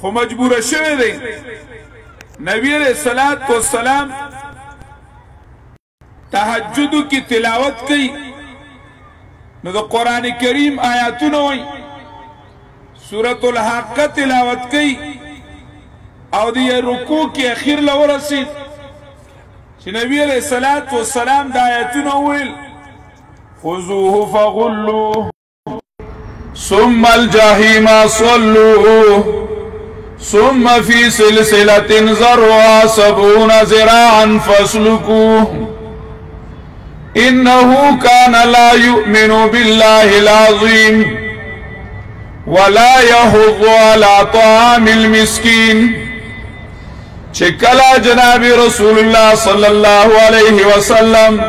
خو مجبور شوی دی نبی علیہ الصلوۃ والسلام تهجد کی تلاوت کی نو د قران کریم آیاتونه وای سورۃ الحاقہ تلاوت کی او دی رکوع کی اخیر لورسید چې نبی علیہ الصلوۃ والسلام د آیاتونه ویل خذوه فغلوه ثم الجحيم صلوه ثم في سلسلة ذرعها 70 ذراعا فاسلكوه إنه كان لا يؤمن بالله العظيم ولا يحض على طعام المسكين چکلا جناب رسول الله صلی الله علیه وسلم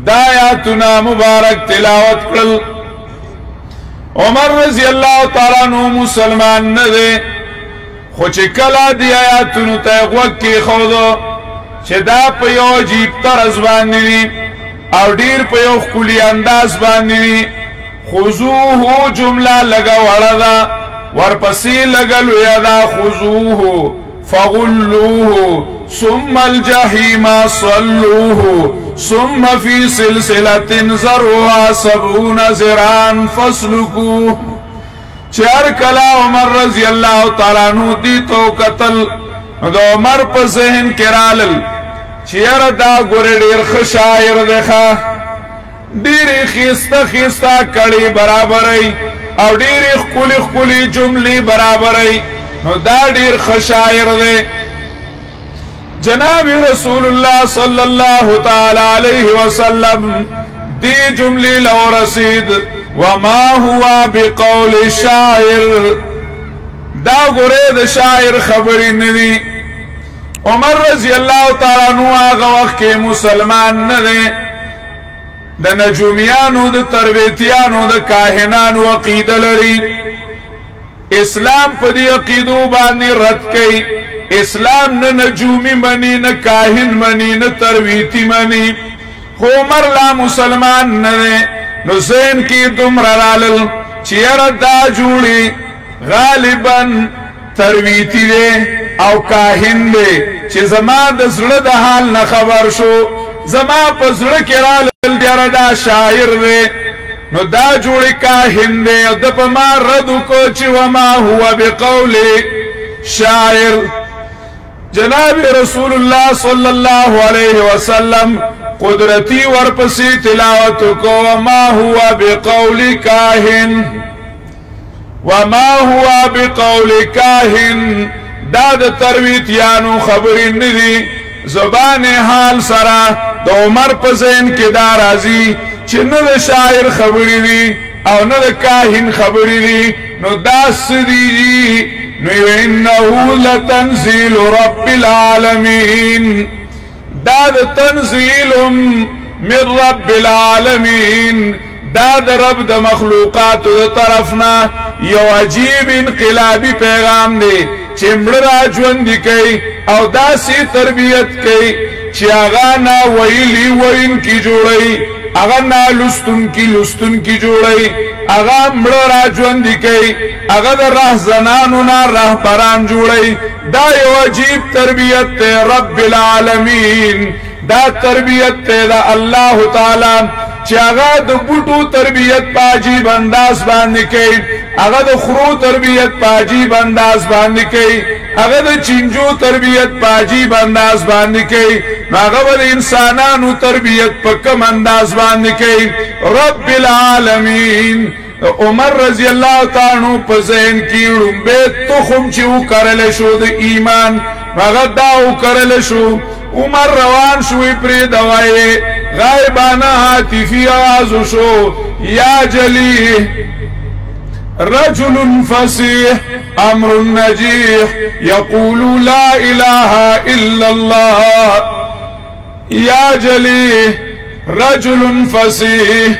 دایاتنا مبارک تلاوت کړل عمر رضی الله تعالی عنہ مسلمان نه دی خو چې کله دی آیاتونو ته غوږ کېښودو چې دا په یو عجیب طرز باندې او ډیر په یو ښکلي انداز باندې خذوه جمله لږه وړه ده ورپسې لږه لویه ده خذوه فغلوه ثم الجحيم صلوه ثم في سلسلة ذرعها 70 ذراعا فاسلكوه چار کلا عمر رضی اللہ تعالی عنہ دی تو قتل دو عمر په ذهن کې رالل چیر دا ګور ډیر خشایر ده ډیر خيستا خيستا کړي برابرای او ډیر خولي خولي جملې برابرای نو دا ډیر خشایر ده جناب رسول الله صلی الله تعالی علیہ وسلم دی جملې لو رسید وما هو بقول الشاعر دا غره د شاعر خبرې ندي عمر رضی الله تعالی عنہ هغه وخت کې مسلمان نه دی د نجومیانو د تربیتیانو د کاهنانو عقیده لري اسلام په دې عقیدو باندې رد کوي اسلام نه نجومی منی نه کاهن منی نه تربیتی منی خو عمر لا مسلمان نه دی نو ذهن کی دمر رالل چیر دا جوڑی غالبا ترویتی دے او کاہن دے چی زما دا زړه دا حال نخبر شو زما پا زړه کی رالل دیر دا شاعر دے نو دا جوڑی کاہن دے او دا پا ما ردو کو چی وما ہوا بقول شاعر جناب رسول اللہ صلی اللہ علیہ وسلم قدرتی ورپسی تلاوت کو وما هو بقول کاہن وما هو بقول کاہن داد ترویتیانو خبری ندی زبان حال سرا دا عمر پزین کی دا رازی چی ند شاعر خبری دی او ند کاہن خبری دی نو داس دی نو انہو لتنزیل رب العالمین داد تنزیل من رب العالمین داد رب د مخلوقات د طرفنا یو عجیب انقلابی پیغام دی چمړه را ژوند کی او داسې تربیت کی چې هغه نا ویلی وین کی جوړی هغه نا لستون کی جوړی هغه مړه را ژوند کی هغه د راهزنانو نا راهبران جوړی دا یو عجیب تربیت ته رب العالمین دا تربیت ته دا الله تعالی چې هغه د بوټو تربیت په عجیب انداز باندې کوي هغه د خرو تربیت په عجیب انداز باندې کوي هغه د چنجو تربیت په عجیب انداز باندې کوي هغه د انسانانو تربیت په کم انداز باندې کوي رب العالمین عمر رضی اللہ تعالی عنہ په ذهن کې لومبه تخم چې وکړل شو د ایمان هغه دا وکړل شو عمر روان شوی پری دوای غایبانه هاتفی آواز شو یا جلی رجل فصیح امر نجیح یقول لا اله الا الله یا جلی رجل فصیح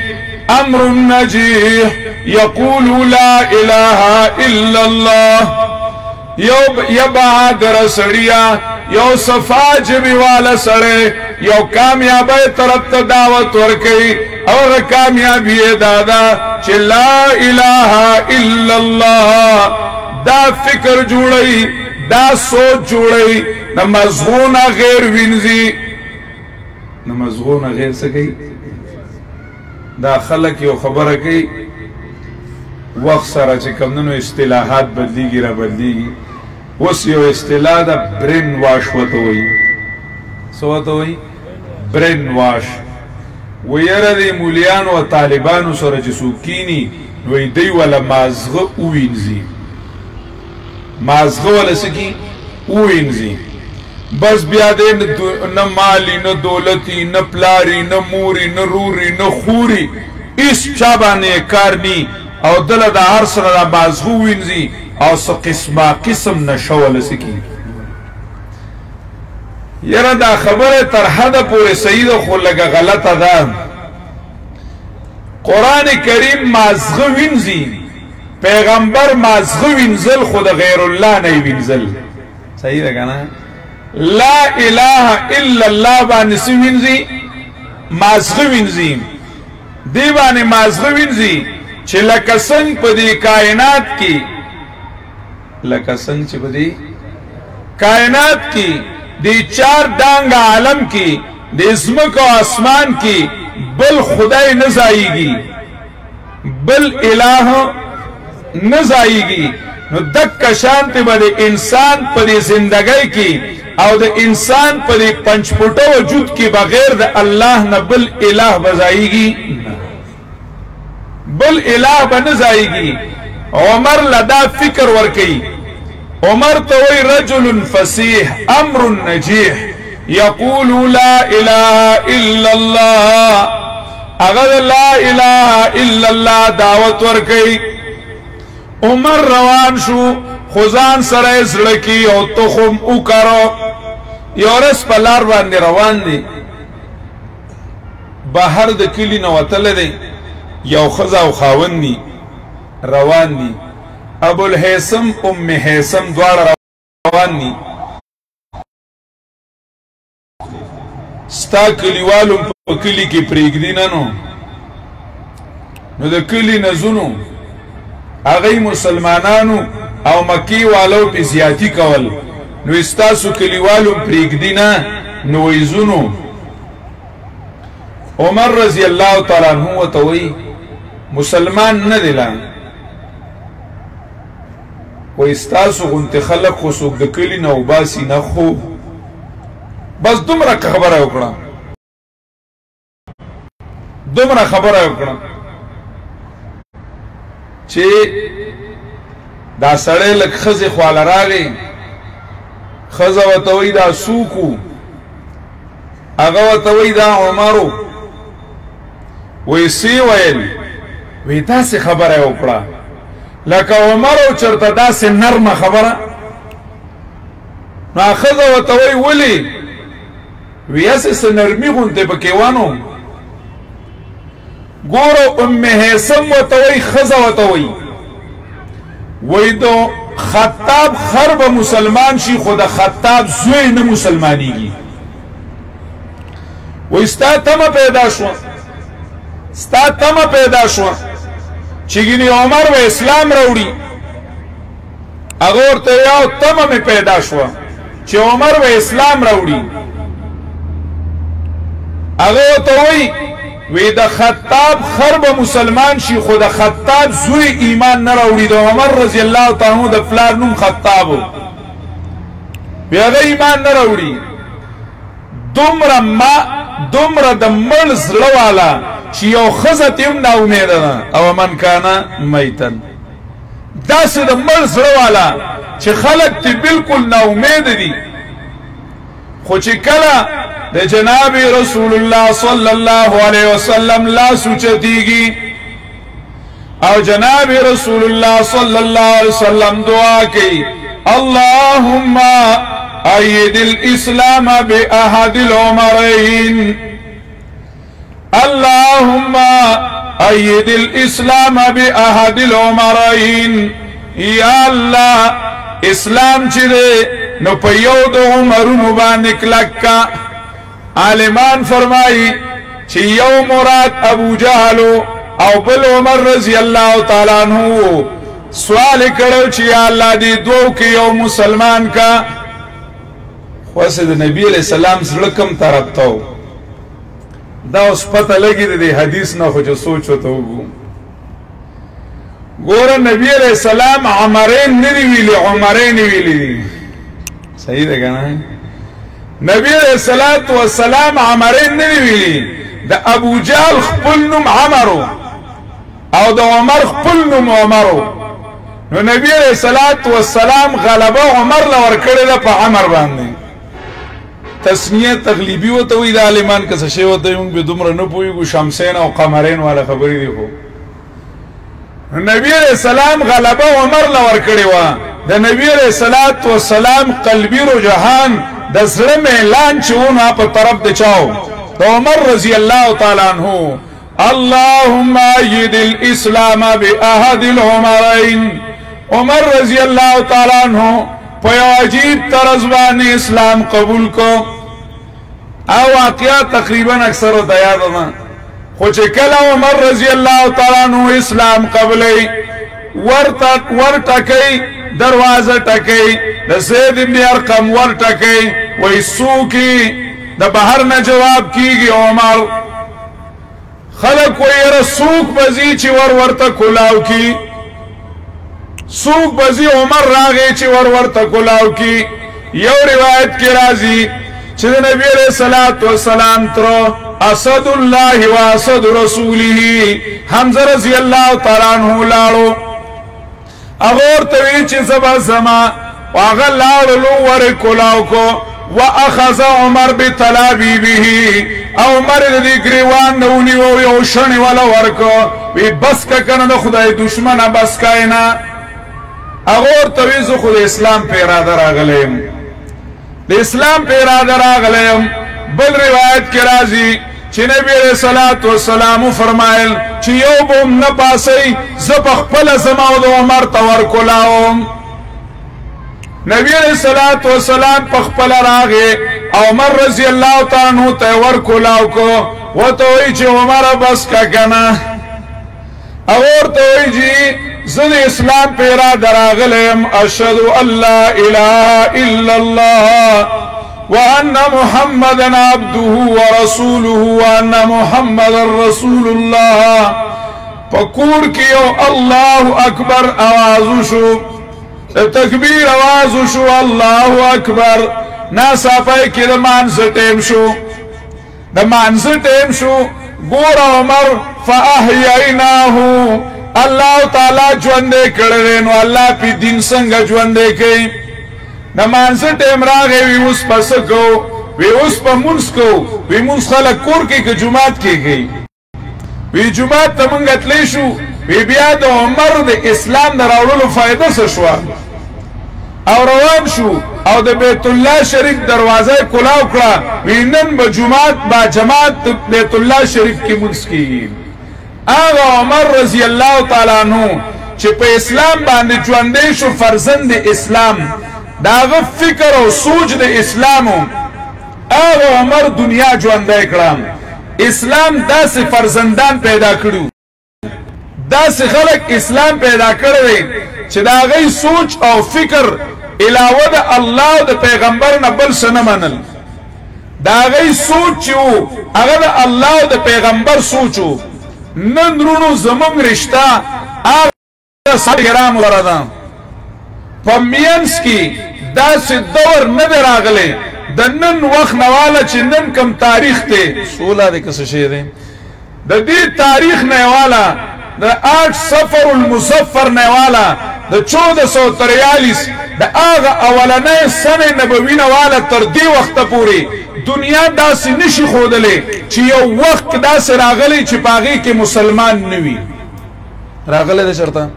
امر نجیح یقول لا اله الا الله یو بہادر سڑیا یو صفا جبی والا سڑے یو کامیابی طرف تا دعوت ورکی اور کامیابی دادا چھ لا الہ الا اللہ دا فکر جوړي دا سوچ جوړي نه مزغونه غیر وینځي نه مزغونه غیر څه کوي دا خلک یو خبره کوي وخت سره چې کمونو اصطلاحات بدلیږي را بدلیږي اوس یو اصطلاح ده برین واش وته وایي څه وته وایي برین واش ویره د مولیانو او طالبانو سره چې څوک کینی نو دوی ولا مازغه ووینځي مازغه ولا سکی ووینځي بس بیا دې نه مالی نه دولتی نه پلاری نه موري نه روري نه خوري هیڅ چا باندې کار نی او دله د هر سره د مازغه ووینځي او څه قسمه قسم نشه ولا سکی یره دا خبره تر حده پورې صحیح ده خو لږه غلطه ده قرآن کریم مازغه وینځي پیغمبر مازغه وینځل خو د غیر الله نه وینځل صحیح ده کنه لا اله الا الله باندې څه وینځي مازغه وینځي دی باندې مازغه وینځي چې لکه څنګه په دې کائنات کې لکه څنګه چې په دې کائنات کې دی چار دانگ عالم کی دی ازمک و آسمان کی بل خدای نزائیگی بل الہ نزائیگی نو دک شانتی با دی انسان پا دی زندگی کی او دی انسان پا دی پنچ پوٹا وجود کی بغیر دی اللہ نا بل الہ بزائیگی بل الہ بنزائیگی عمر لدا فکر ورکی عمر توي رجل فصيح امر نجيح يقول لا اله الا الله اغد لا اله الا الله دعوت ورکی عمر روان شو خزان سره زړکی او تخم وکړو یورس په لار باندې روان دي بهر د کلی نو وتل دي یو خزا او خاوند دي روان دي ابو الحسم ام حسم دوار روان دي ستا کلیوالو په کلی کې پریږدي نه نو د کلی نزونو هغه مسلمانانو او مکی والو په زیاتی کول نو استاسو کلیوالو پریږدي نه نو یزونو عمر رضی الله تعالی عنہ وتوي مسلمان نه دلان و استاسو غنت خلق خصوص د کلی نو باسی نه خو بس دومره خبره وکړه چې دا سړی لک خزه خواله راغی خزه وتوي دا سوکو هغه وتوي دا عمرو ویسی ویل وی تاسې خبره وکړه لکه عمرو چرته داسې نرمه خبره نو خزه وتوي ولی ویاسې نرمي غونته پکې وانو ګورو ام حسم وتوي خزه وتوي وی دو خطاب خرب مسلمان شي خود خطاب زوی نه مسلمانیږي وی ستا تمه پیدا شو چې ګینه عمر و اسلام راوړي هغه ورته یو تمه می پیدا شو چې عمر و اسلام راوړي هغه ته وی د خطاب خرب مسلمان شي خود خطاب زوی ایمان نه راوړي د عمر رضی الله تعالی عنہ د فلار نوم خطابو بیا د ایمان نه راوړي دومره د مړ زړه والا چې یو خزه تیم نا امیده ده او من کانا میتن داسې د مړ زړه والا چې خلق تی بالکل نا امیده دي خو چې کله د جناب رسول الله صلی الله علیه وسلم لا سوچتیږي او جناب رسول الله صلی الله علیه وسلم دعا کوي اللهم ايد الاسلام باحد العمرين اللهم ايد الاسلام باحد العمرين یا الله اسلام چې نو په یو د عمرونو باندې کلکا عالمان فرمائی چې یو مراد ابو جهل او بل عمر رضی الله تعالی عنہ سوال کړو چې یا الله دې دوه کې یو مسلمان کا خو سید نبی علیہ السلام زړه کم طرف ته دا اوس پته لګی د حدیث نه خو چې سوچ وته وګو ګوره نبی علیہ السلام عمرین نه ویلي عمرین ویلي صحیح ده کنه نبی علیہ الصلوۃ والسلام عمرین نه ویلي د ابو جهل خپل نوم عمرو او د عمر خپل نوم عمرو نو نبی علیہ الصلوۃ والسلام غلبه عمر لور کړی ده په عمر باندې تسنیه تغلیبی وته وی د عالمان کس شی وته موږ به دومره نه پویګو شمسین او قمرین والا خبرې دی خو نبی علیہ السلام غلبه عمر لور کړی و د نبی علیہ الصلوۃ والسلام قلبی رجحان د سره اعلان چونه په طرف د چاو د عمر رضی الله تعالی عنہ اللهم ايد الاسلام باحد العمرين عمر رضی الله تعالی عنہ په عجیب طرز باندې اسلام قبول کو او واقعا تقریبا اکثر د یاد ما خو چې کله عمر رضی الله تعالی عنہ اسلام قبلې ورټکې دروازه ټکې د زید بن ارقم ورټکې وای سوکي د بهر نه جواب کیږي عمر خلق وای رسوک بزی چې ورته کولاو کی سوق بزی عمر راغی چې ورته کولاو کی یو روایت کې راځي چې نبی علیہ الصلوۃ والسلام تر اسد الله و اسد رسوله حمزه رضی الله تعالی عنہ لاړو اغور ته چې سبا سما واغه لاړو ور کولاو کو واخذ عمر بتلابيبه عمر دې گریوان نونی او یو شنی ولا ورکو وی بس کنه د خدای دشمنه بس کاینا اغور تویزو خود اسلام پہ ارادہ راغلیم د اسلام پہ ارادہ راغلیم بل روایت کی رازی چی نبی علیہ الصلوۃ والسلام فرمائل چی یو بوم نپاسی زپخ پل زماو دو عمر تور کلاوم نبی علیہ الصلوۃ والسلام پخ پل راغے عمر رضی اللہ تعالیٰ عنہ تور کلاو کو و توی چی عمر بس کا کنا اور توی جی زد اسلام پیرا دراغلیم اشهد ان لا اله الا الله وان محمدا عبده ورسوله وان محمدا رسول الله پکور کیو الله اکبر آواز شو تکبیر آواز شو الله اکبر ناصافای کی دمان ټیم شو دمان ټیم شو ګور عمر فاحییناه الله تعالی ژوندې کړل نو الله په دین څنګه ژوندې کوي نماز ټیم راغی وی اوس پس کو وی اوس په مونږ کو وی مونږ خلک کور کې که جمعات کېږي وی جمعات ته مونږ تللی شو وی بیا د عمر د اسلام د راوړلو فائدہ څه شو او روان شو او د بیت الله شریف دروازه کلاو کړه وی نن به جمعات با جماعت بیت الله شریف کې مونږ کېږي آغا عمر رضی اللہ تعالی عنہ چې په اسلام باندې ژوندې شو فرزند اسلام داغه فکر او سوچ د اسلام آغا عمر دنیا ژوندې کړم اسلام داسې فرزندان پیدا کړو داسې خلق اسلام پیدا کړی چې داغه سوچ او فکر علاوه د الله او د پیغمبر نه بل څه نه منل داغه سوچ یو هغه د الله او د پیغمبر سوچو نن رونو زمون رشتہ آغا ساگرام وردان پمینس کی دا سی دور ندر آگلے دا نن وقت نوالا چی نن کم تاریخ تے سولا دے کس شیر دے دا دی تاریخ نیوالا دا 8 سفر المسفر نیوالا دا 1443 دا آغا اولانه سن نبوی نوالا تر دی وقت پوری دنیا داسی نشی خودلے چی یو وقت داسی راغلی چی پاگی که مسلمان نوی راغلی دا شرطا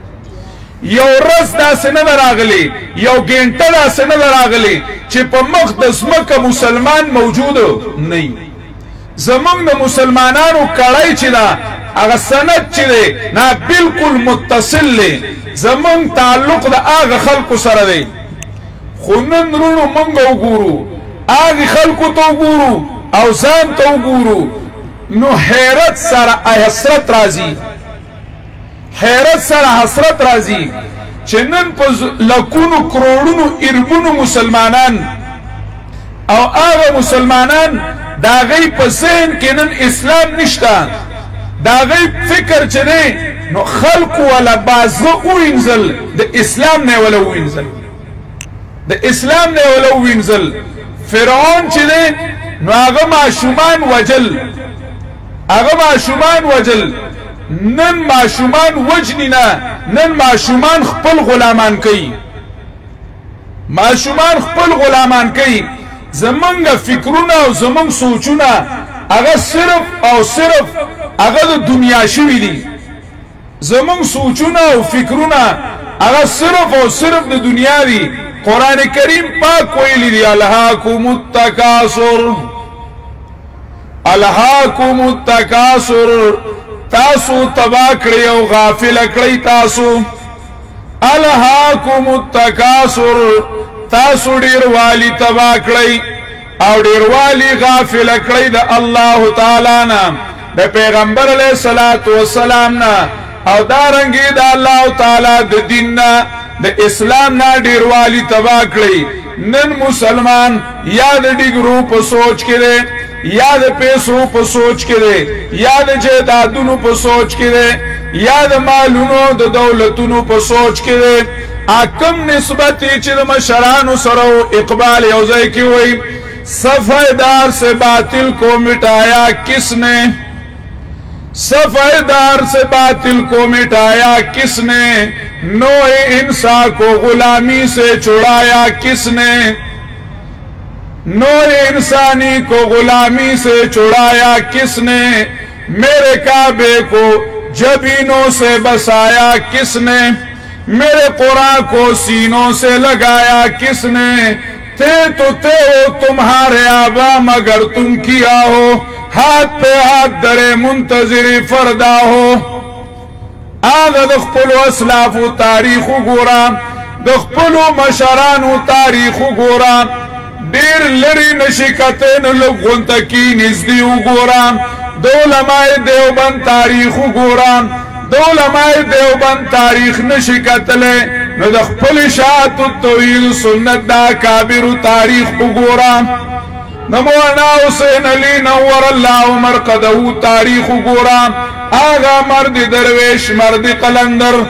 یو رس داسی ندر راغلی یو گینٹا داسی ندر راغلی چی پا مقدس مکہ مسلمان موجود نئی زمان دا مسلمانانو کڑائی چی دا اگا سند چی دے نا بالکل متصل لے زمان تعلق دا آگا خلق سر دے خونن رونو منگو گورو آگی خلقو تو گورو او زان تو گورو نو حیرت سر حسرت رازی حیرت سر حسرت رازی چې نن په لکونو کروڑونو اربونو مسلمانان او هغه مسلمانان دا غي په ذهن کې نن اسلام نشته دا غي فکر چې نه نو خلق ولا بازغه وینځل د اسلام نه ولا وینځل د اسلام نه ولا وینځل فرعون چې نه نو هغه ماشومان وجل نن ماشومان وجنینا نن ماشومان خپل غلامان کوي زمونږ فکرونه او زمونږ سوچونه هغه صرف او صرف هغه د دنیا شوي دي زمونږ سوچونه او فکرونه هغه صرف او صرف د دنیا دي قرآن کریم پاک ویلی دی الہاکم التکاثر تاسو تبا کړی او غافل کړی تاسو الہاکم التکاثر تاسو ډیر والی تبا کړی او ډیر والی غافل کړی د الله تعالی نه د پیغمبر علیه الصلاۃ والسلام نه او دارنګي د الله تعالی د دین نه د اسلام نه ډیر والی تبا کړی نن مسلمان یا د ډیګرو په سوچ کې دی یا د پیسو په سوچ کې دی یا د جیدادونو په سوچ کې دی یا د مالونو د دولتونو په سوچ کې دی اکم نسبت چې د مشرانو سره اقبال یو ځای کې وای صفایدار سے باطل کو مٹایا کس نے صفایدار سے باطل کو مٹایا کس نے نوع انسان کو غلامی سے چھڑایا کس نے نوع انسانی کو غلامی سے چھڑایا کس نے میرے کعبے کو جبینوں سے بسایا کس نے میرے قرآن کو سینوں سے لگایا کس نے تھے تو تھے ہو تمہارے آبا مگر تم کیا ہو ہاتھ پہ ہاتھ درے منتظر فردا ہو آغا دخپلو اسلافو تاریخو گورا دخپلو مشرانو تاریخو گورا دیر لری نشکتین لغنتکی نزدیو گورا دولماء دیوبند تاریخو گورا دولماء دیوبند تاریخ نشکتلے نو دخپل شاعت الطویل سنت دا کابر تاریخ گورا نمونا حسین علی نور اللہ مرقدہو تاریخ گورا آغا مرد درویش مرد قلندر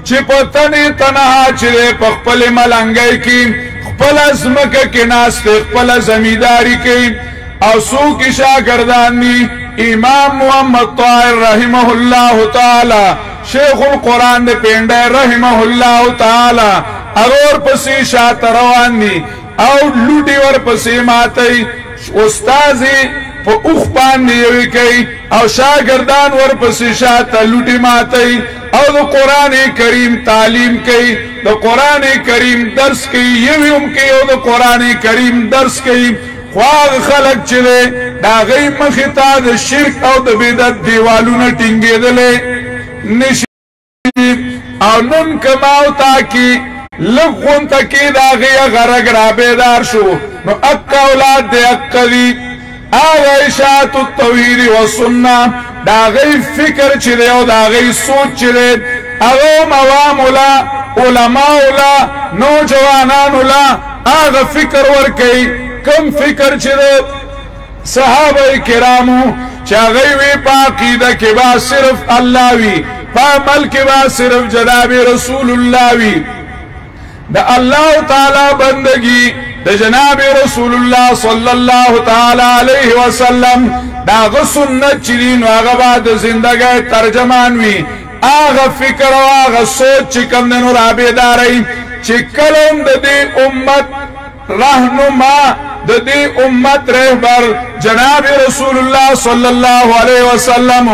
چپتنی تنہا چرے پخپل ملنگئی کی خپل ازمک کی ناست خپل زمیداری کی او سو کی شاگردان دی امام محمد طاہر رحمہ اللہ تعالی شیخ القرآن دے پینڈے رحمہ اللہ تعالی اغور پسی شاعت روان دی او لوٹی ور پسی ماتی استازی پا اوخ پاندی یوی کئی او شاگردان ور پسی شاعت لوٹی ماتی او دا قرآن کریم تعلیم کئی دا قرآن کریم درس کئی یوی ام کئی او دا قرآن کریم درس کئی خواغ خلق چلے دا غی مخیطا دا شرک او دا بیدت دیوالو نا ٹنگی دلے نشیب او نن کماو تاکی لغون تکی دا غی غرق را بیدار شو نو اکا اولاد دے اکا دی آغا اشاعت التوحید و سننا دا غی فکر چلے او دا غی سوچ چلے اغام عوام اولا علماء اولا نوجوانان اولا آغا فکر ورکی کم فکر چلے صحابہ کرامو چاگئی وی پاقیدہ کے با صرف اللہ وی پا عمل کے با صرف جناب رسول اللہ وی دا اللہ تعالی بندگی دا جناب رسول اللہ صلی اللہ تعالی علیہ وسلم دا آغا سنت چلین و آغا بعد زندگی ترجمان وی آغا فکر و آغا سوچ چکم دنو رابی داری چکلن دا دی امت رہنما دا دی امت رہبر جناب رسول اللہ صلی اللہ علیہ وسلم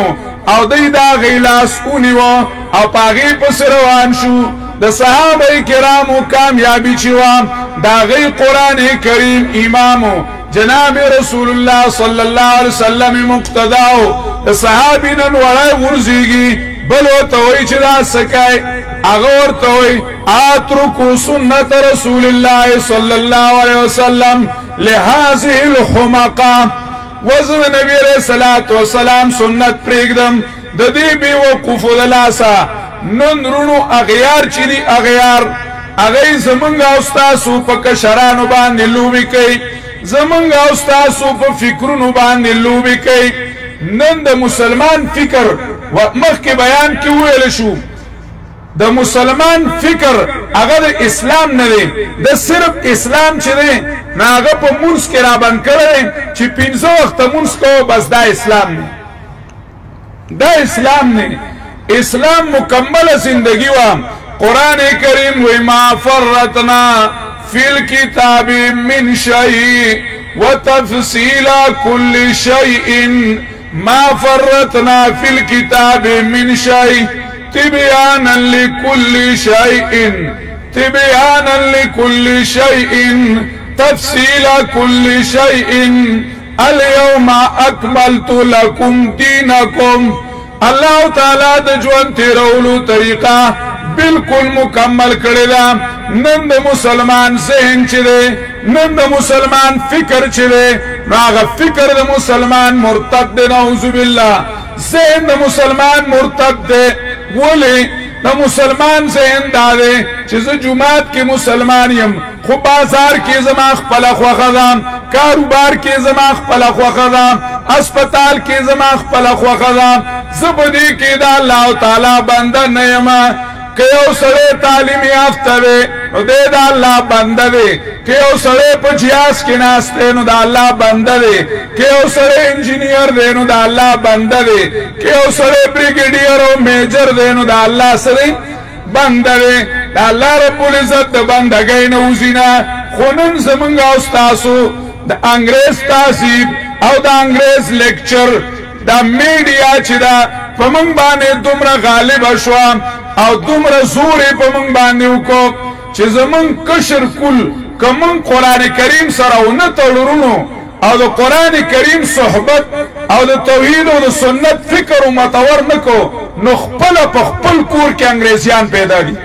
او دی دا غیلاس اونیو او پاغی پس روان شو دا صحابہ کرامو کامیابی چیوام دا غی قرآن کریم امامو جناب رسول اللہ صلی اللہ علیہ وسلم مقتداو دا صحابی نن وڑای ورزیگی بلو توی چدا سکای اغور توی آترکو سنت رسول اللہ صلی اللہ علیہ وسلم لحاظی الحمقا وزن نبی علیہ السلام سنت پریگدم دا دی بی وقوف دلاسا نن رونو اغیار چی دی اغیار اغی زمنگ اوستاسو پا کشرانو باندی لوبی کئی زمنگ اوستاسو پا فکرونو باندی لوبی کئی نن دا مسلمان فکر و مخ کی بیان کی ویل شو دا مسلمان فکر اگر اسلام نده دا صرف اسلام چه ده نا اگر پا منس کی رابن کرده چی 15 وقت منس کو بس دا اسلام نه دا اسلام نه اسلام مکمل زندگی وام قرآن کریم وی ما فرطنا فی الكتاب من شیء وتفصیل کل شیء ما فرطنا فی الكتاب من شیء تبیانا لكل شیء تبیانا لكل شیء تفصیل کل شیء اليوم اکملت لکم دینکم اللہ تعالی د ژوند تیرولو طریقہ بالکل مکمل کړی دا نن د مسلمان ذهن چې دی نن د مسلمان فکر چې دی نو هغه فکر د مسلمان مرتد دی نعوذ بالله ذهن د مسلمان مرتد دی ولې د مسلمان ذهن دا دی چې زه جماعت کې مسلمان یم خو بازار کې زما خپله خوښه ده کاروبار کې زما خپله خوښه ده اسپتال کې زما خپله خوښه ده زه په دې کې د الله تعالی بنده نه یم که یو سړی تعلیم یافته دی نو دی د الله بنده دی که یو سړی په جهاز کې ناست دی نو د الله بنده دی که یو سړی انجینیر دی نو د الله بنده دی که یو سړی بریګیډیر او میجر دی نو د الله سړی بنده دی د الله رب العزت د بندګۍ نه وځي نه خو نن زمونږ او ستاسو د انګریز تهذیب او د انګریز لیکچر دا میډیا چې دا په موږ باندې دومره غالبه شوه او دومره زور یې په موږ باندې وکړو چې زموږ کشر کل که موږ قرآن کریم سره ونه تړو او د قرآن کریم صحبت او د توحید او د سنت فکر متور نه کو نو خپله په خپل کور کې انګریزیان پیدا دي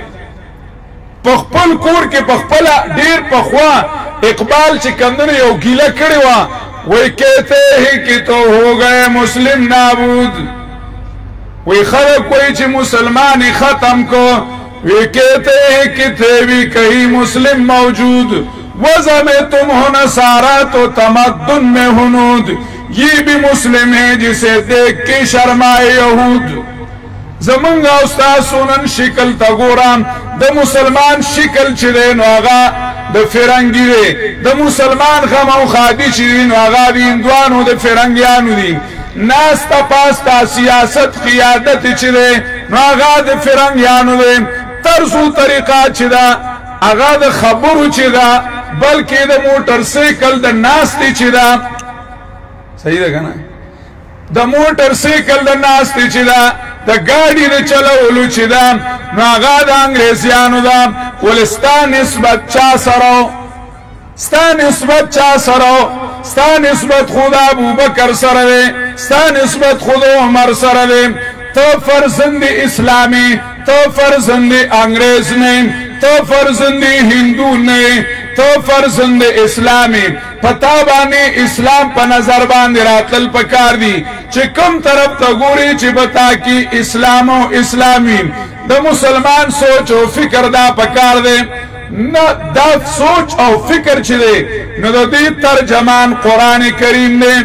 په خپل کور کې په خپله ډېر پخوا اقبال چې کندنه یو ګیله کړې وه وی کہتے ہی کہ تو ہو گئے مسلم نابود وی خلق وی چی مسلمانی ختم کو وی کہتے ہیں کہ تھے بھی کہیں مسلم موجود وضع میں تم ہو نصارہ تو تمدن میں ہنود یہ بھی مسلم ہے جسے دیکھ کے شرمائے یہود زمنگ استاسو نن شکل تا گورام د مسلمان شکل چی دے نو آغا د فرنگی دے د مسلمان غم او خادی چی دے نو آغا دی اندوانو د فرنگیانو دی ناستا پاستا سیاست قیادت چی دے نو آغا د فرنگیانو دے طرز و طریقہ چی دا آغا د خبرو چی دا بلکہ د موٹر سیکل د ناستی چی دا صحیح دا کنا د موټر سایکل د ناستې چې ده د ګاډي د چلولو چې ده نو هغه د انګریزیانو ده ولې ستا نسبت چا سره ستا نسبت چا سره ستا نسبت خو د ابوبکر سره دی ستا نسبت خو د عمر سره دی ته فرزند اسلامي ته فرزند انګریز نه ته فرزند هندو نه تو فرزند اسلامی پتا باندې اسلام په نظر باندې راتل پکار دی چې کوم طرف ته ګوري چې بتا کی اسلام او اسلامی د مسلمان سوچ او فکر دا پکار دی نه دا سوچ او فکر چې دی نو د دې ترجمان قران کریم دی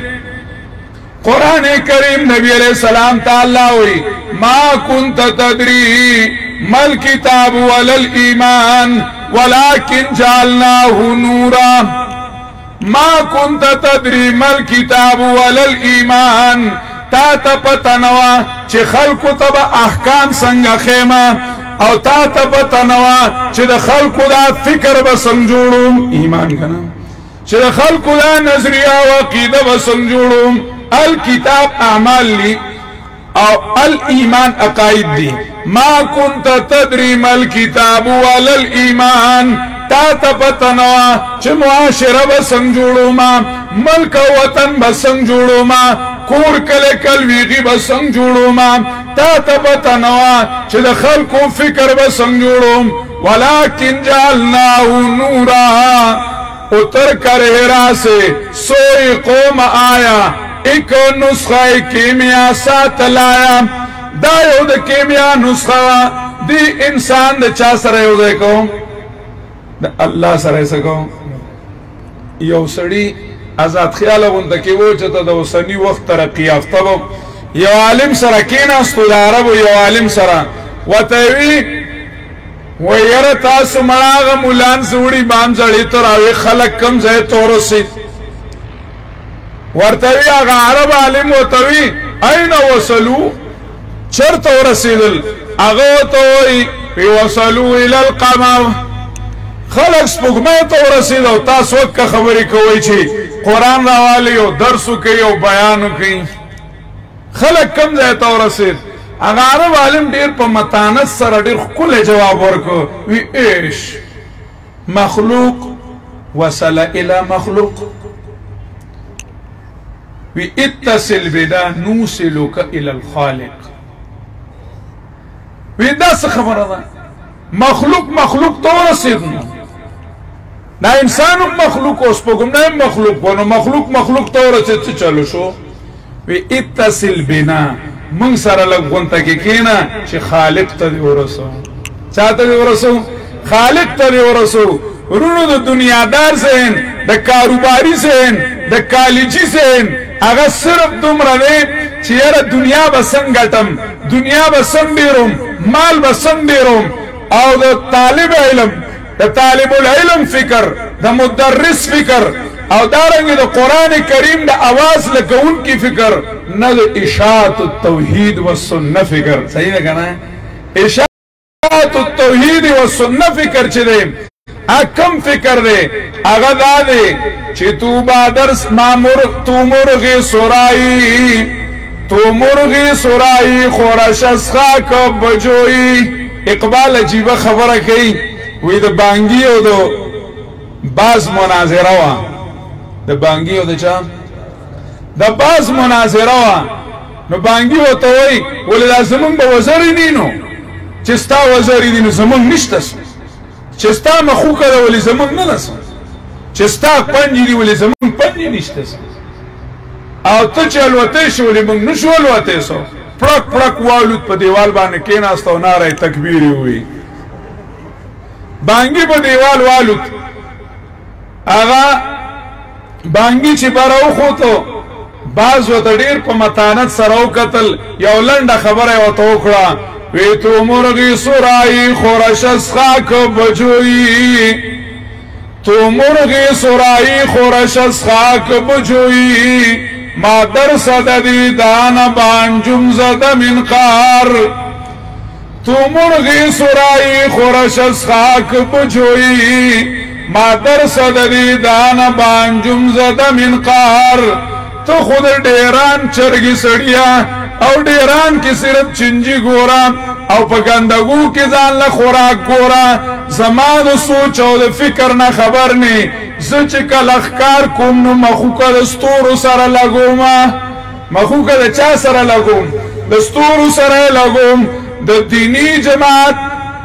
قران کریم نبی علیہ السلام تعالی وی ما كنت تدری مل کتاب ولل ایمان ولكن جعلناه نورا ما كنت تدري ما الكتاب ولا الإيمان تا تپتنوا چه خلقو تبا احکام سنگا خیمه او تا تپتنوا چه ده خلقو دا فکر بسنجوڑم ایمان کنا چه ده خلقو دا نظریه و عقیده بسنجوڑم الكتاب اعمال لی او الایمان عقائد دی ما كنت تدري ما الكتاب ولا الإيمان تا تپتنوا چه معاشره بسنگ جوڑو ما ملک وطن بسنگ جوڑو ما کور کل کلویغی بسنگ جوڑو ما تا تپتنوا چه ده خلقو فکر بسنگ جوڑو ولكن جعلناه نورا اتر کر ہرا سے سوئی قوم آیا ایک نسخہ کیمیا ساتھ لایا دا یو د کیمیا نسخه دی انسان د چا سره یو ځای کوم د الله سره یې کوم یو سړی آزاد خیال غونډه کې و چې ته د اوسني وخت ترقی یافته و یو عالم سره کېناستو د عربو یو عالم سره ورته وی ویره تاسو مړه هغه مولان زوړي بام زړی ته راوي خلک کم ځای ته ورسېد ورته وی هغه عرب عالم ورته وی اين وصلوا چرته ورسېدل هغه ته وی وصلوا الى القمر خلق سپوږمۍ ته ورسېد او تاسو وکه خبرې کوئ چې قرآن راوالی او درس کوي او بیان کوي خلق کم ځای ته ورسېد هغه عرب عالم ډېر په متانت سره ډېر ښکلی جواب ورکړ وی ایش مخلوق وصل الى مخلوق وی اتصل بنا نوصلك الى الخالق وی دا څه خبره ده مخلوق ته ورسېد دا انسان مخلوق اوس پوګم نه مخلوق ونه مخلوق ته ورسېد څه چلو شو وی اتصل بنا من سره لغونته کې کینا چې خالق ته ورسو چاته ورسو خالق ته ورسو ورونو د دنیادار ذهن د کاروباري ذهن د کالجی ذهن هغه صرف دومره دی چې یاره دنیا به څنګه ګټم دنیا به څنګه ډېروم مال به څنګه ډېروم او د طالب علم د طالب العلم فکر د مدرس فکر او دارنګه د قران کریم د आवाज لګون کی فکر نه د اشاعت التوحید والسنه فکر صحیح ده کنه اشاعت التوحید والسنه فکر چي دي اکم فکر دی هغه دا دی چې تو بادرس مامور تو مرغی سورایی خورش از خاک بجوئی اقبال عجیبه خبره کوي وی د بانګي او د باز مناظره وا د بانګي او د چا د باز مناظره وا نو بانګي وته وی ولې لازم به وزر نینو چې ستا وزر دي نو زمون نشته چې ستا مخو کړه ولې زمون نه نس چې ستا پنځه دي ولې زمون پنځه نشته او ته چې الوته شو ولې موږ نشو الوته سو پړک والوت په دیوال باندې کېناستو ناره تکبیر وی بانګي په دیوال والوت هغه بانګي چې براو خوته باز وته ډیر په متانت سره وکتل یو لنډه خبره وته وکړه وی تو مرغی سورایی خورش از خاک بجوئی تو مرغی سورایی خورش از خاک بجوئی ما در صددی دان بانجم زد من قار تو مرغی سورایی خورش از خاک بجوئی ما در صددی دان بانجم زد من قار تو خود ډیران چرګي سړیا او ډیران کې صرف چنجي ګورا او په ګندګو کې ځان له خوراک ګورا زما د سوچ او د فکر نه خبر نه زه چې کله ښکار کوم نو مخوکه د ستورو سره لګوم مخوکه د چا سره لګوم د ستورو سره لګوم د دینی جماعت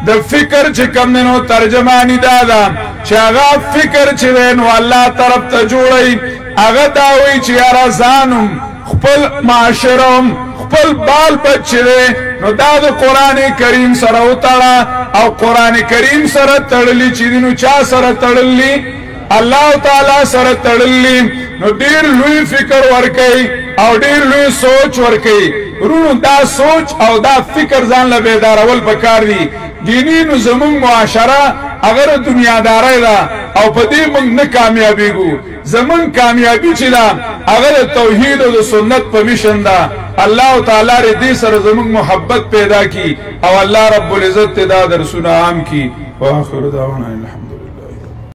د فکر چې کوم نو ترجمانی دادا چې هغه فکر چې نو الله طرف ته جوړي هغه دا وی چې یاره ځانم خپل معاشرم خپل بال بچره نو دا د قران کریم سره وتاړه او قران کریم سره تړلی چې نو چا سره تړلی الله تعالی سره تړلی نو ډیر لوی فکر ورکي او ډیر لوی سوچ ورکي ورونو دا سوچ او دا فکر ځان له بیدارول پکار دي دینی نو زمون معاشره اگر دنیادارای دا او په دې موږ نه کامیابیږو زمون کامیابی چې دا اگر توحید او سنت په میشن دا الله تعالی دې سره زمون محبت پیدا کی او الله رب العزت دا درسونه عام کی واخر دعوانا الحمد